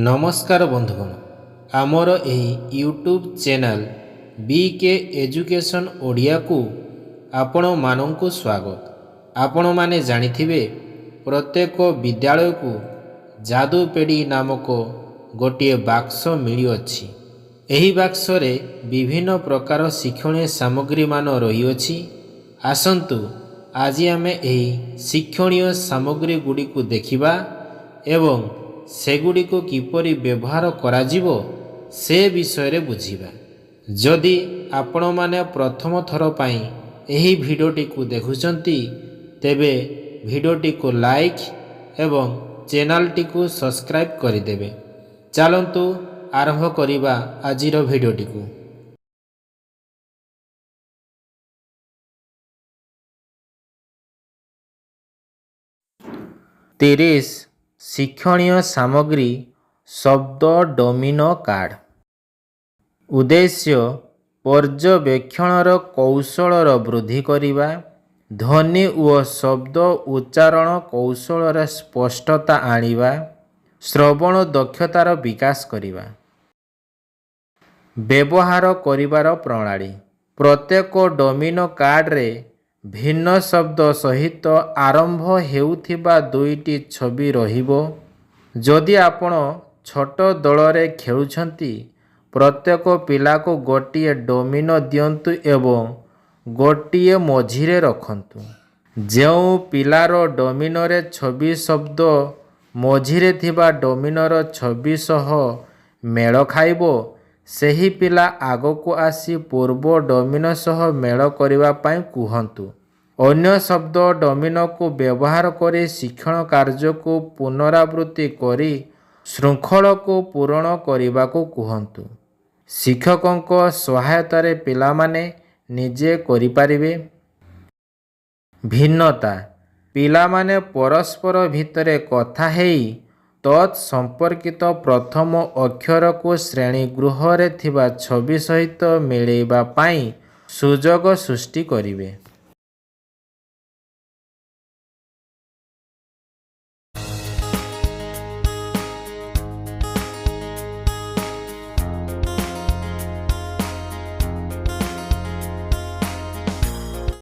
नमस्कार बंधुगण आमर एही YouTube channel BK education Odia को आपण मानंकु स्वागत। आपण माने जानिथिबे प्रत्येक विद्यालय को जादू पेड़ी नामक गोटे बाक्स मिली अछि। एही बाक्स रे विभिन्न प्रकार शिक्षणीय सामग्री मान रही अछि। आसंतु आज आमे एही शिक्षणीय सामग्री गुडी को देखिबा एवं सेगुड़ी को किपरि व्यवहार कराजिवो से विषय रे बुझिबा। जदि आपण माने प्रथम थर पई एही भिडियोटी को देखुचंती तेबे भिडियोटी को लाइक एवं चैनलटी को सब्सक्राइब करिदेबे। चलंतु आरंभ करिबा आजिर भिडियोटी को। 30 शिक्षणीय सामग्री शब्द डोमिनो कार्ड। उद्देश्य पर्यवेक्षणर कौशलर वृद्धि करिबा, ध्वनि और शब्द उच्चारण कौशलर स्पष्टता आनिबा, श्रवण दक्षतार विकास करिबा। व्यवहार करिबार प्रणाली। प्रत्येक डोमिनो कार्ड रे भिन्न शब्द सहित आरंभ हेउथिबा दुईटी छवि रहिबो। जदि आपण छोट दल रे खेलुछंती प्रत्येक पिला को गोटिए डोमिनो दियंतु एवं गोटिए मझिरे रखंतु। जेउ पिलार डोमिनो रे छवि शब्द मझिरे थिबा डोमिनोर छवि सह मेल खाइबो सेही पिला आगो को आसी पूर्व डोमिनो सह मेल करिबा पई कुहंतु। अन्य शब्द डोमिनो को व्यवहार करी शिक्षण कार्य को पुनरावृत्ति करी श्रृंखला को पूर्ण करिबा को कुहंतु। शिक्षकों को सहायता रे पिला माने निजे करि पारिबे। भिन्नता। पिला माने परस्पर भितरे कथा हेई तत् संपर्कित प्रथम अक्षर को श्रेणी गृह रे थिबा छवि सहित मिलेबा पाई सुजोग सृष्टि करिवे।